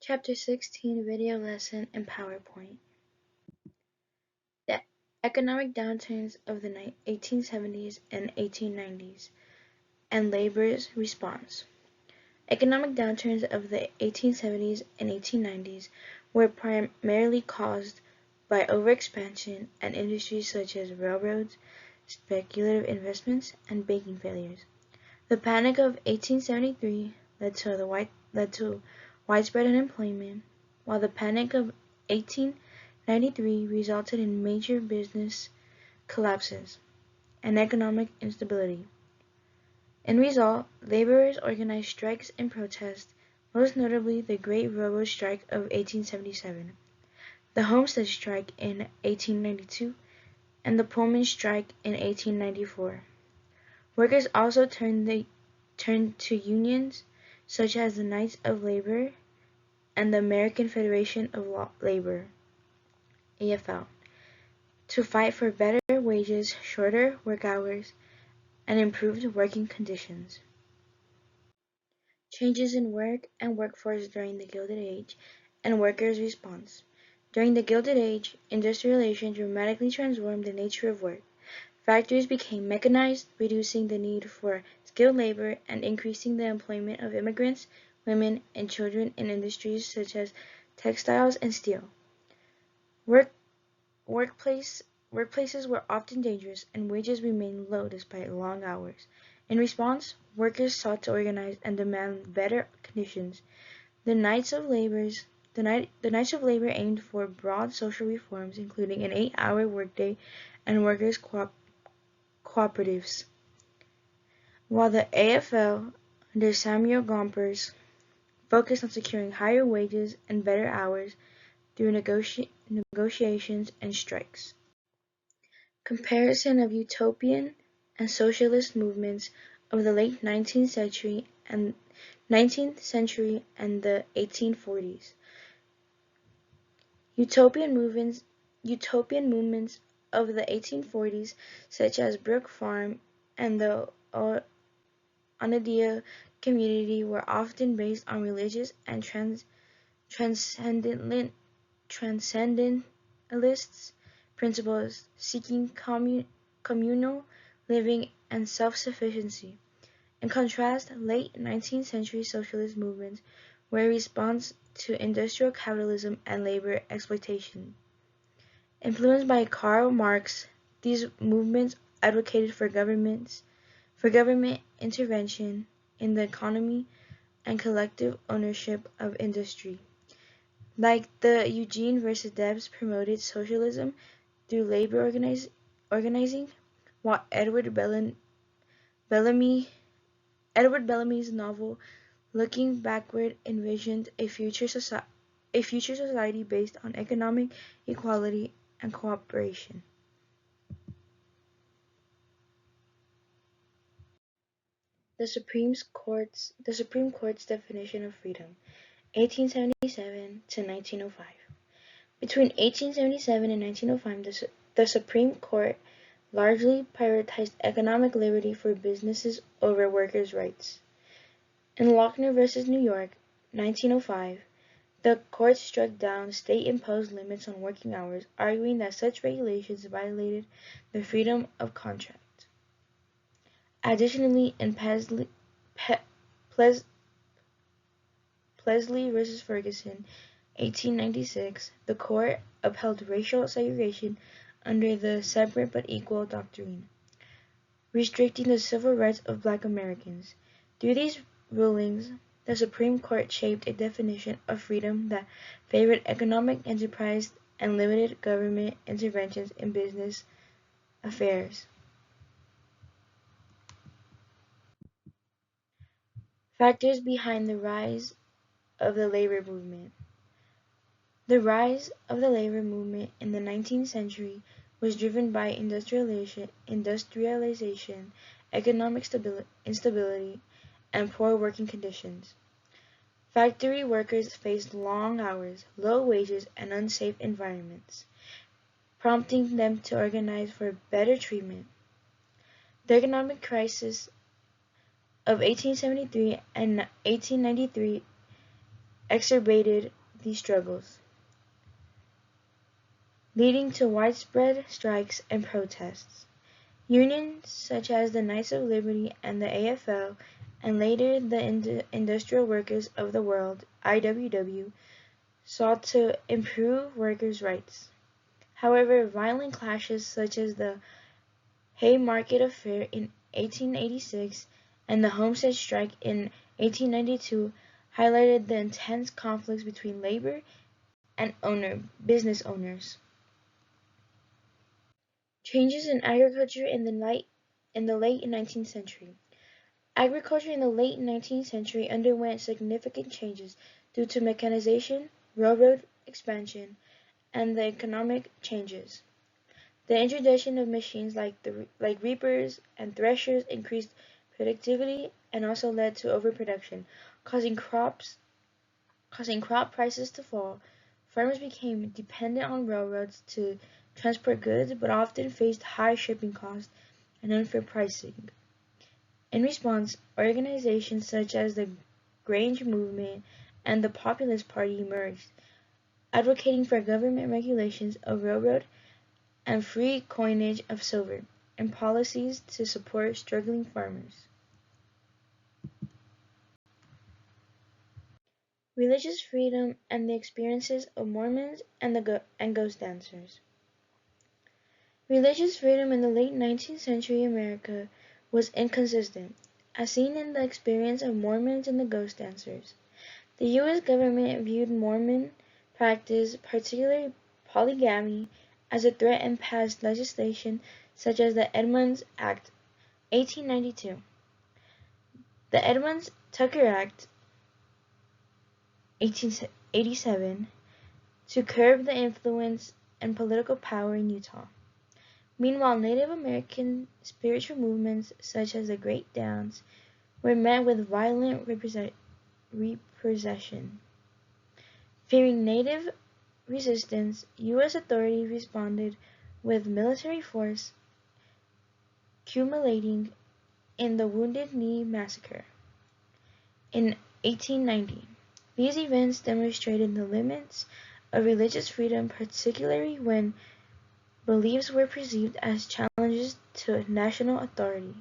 Chapter 16 Video Lesson in PowerPoint. The economic downturns of the 1870s and 1890s and labor's response. Economic downturns of the 1870s and 1890s were primarily caused by overexpansion and industries such as railroads, speculative investments, and banking failures. The Panic of 1873 led to widespread unemployment, while the Panic of 1893 resulted in major business collapses and economic instability. In result, laborers organized strikes and protests, most notably the Great Railroad Strike of 1877, the Homestead Strike in 1892, and the Pullman Strike in 1894. Workers also turned to unions such as the Knights of Labor and the American Federation of Labor (AFL) to fight for better wages, shorter work hours, and improved working conditions. Changes in work and workforce during the Gilded Age and workers' response. During the Gilded Age, industrialization dramatically transformed the nature of work. Factories became mechanized, reducing the need for skilled labor and increasing the employment of immigrants, women, and children in industries such as textiles and steel. Workplaces were often dangerous and wages remained low despite long hours. In response, workers sought to organize and demand better conditions. The Knights of Labor aimed for broad social reforms, including an 8-hour workday and workers' cooperatives, while the AFL, under Samuel Gompers, focused on securing higher wages and better hours through negotiations and strikes. Comparison of utopian and socialist movements of the late 19th century and the 1840s. Utopian movements of the 1840s, such as Brook Farm and the Oneida community, were often based on religious and transcendentalist principles, seeking communal living and self-sufficiency. In contrast, late 19th century socialist movements were a response to industrial capitalism and labor exploitation. Influenced by Karl Marx, these movements advocated for government intervention in the economy and collective ownership of industry. Like the Eugene versus Debs promoted socialism through labor organizing, while Edward Bellamy's novel Looking Backward envisioned a future society based on economic equality and cooperation. The Supreme Court's definition of freedom, 1877 to 1905. Between 1877 and 1905, the Supreme Court largely prioritized economic liberty for businesses over workers' rights. In Lochner v. New York, 1905, the court struck down state-imposed limits on working hours, arguing that such regulations violated the freedom of contract. Additionally, in Plesley v. Ferguson, 1896, the court upheld racial segregation under the separate but equal doctrine, restricting the civil rights of Black Americans. Through these rulings, the Supreme Court shaped a definition of freedom that favored economic enterprise and limited government interventions in business affairs. Factors behind the rise of the labor movement. The rise of the labor movement in the 19th century was driven by industrialization, economic instability, and poor working conditions. Factory workers faced long hours, low wages, and unsafe environments, prompting them to organize for better treatment. The economic crisis of 1873 and 1893 exacerbated these struggles, leading to widespread strikes and protests. Unions such as the Knights of Liberty and the AFL, and later the Industrial Workers of the World (IWW), sought to improve workers' rights. However, violent clashes such as the Haymarket Affair in 1886 and the Homestead Strike in 1892 highlighted the intense conflicts between labor and business owners. Changes in agriculture in the late 19th century. Agriculture in the late 19th century underwent significant changes due to mechanization, railroad expansion, and the economic changes. The introduction of machines like reapers and threshers increased productivity and also led to overproduction, causing crop prices to fall. Farmers became dependent on railroads to transport goods, but often faced high shipping costs and unfair pricing. In response, organizations such as the Grange Movement and the Populist Party emerged, advocating for government regulations of railroad and free coinage of silver, and policies to support struggling farmers. Religious freedom and the experiences of Mormons and ghost dancers. Religious freedom in the late 19th century America was inconsistent, as seen in the experience of Mormons and the ghost dancers. The U.S. government viewed Mormon practice, particularly polygamy, as a threat and passed legislation such as the Edmunds Act, 1892, the Edmunds-Tucker Act, 1887, to curb the influence and political power in Utah. Meanwhile, Native American spiritual movements such as the Great Downs were met with violent repression. Fearing Native resistance, U.S. authorities responded with military force, culminating in the Wounded Knee Massacre in 1890. These events demonstrated the limits of religious freedom, particularly when beliefs were perceived as challenges to national authority.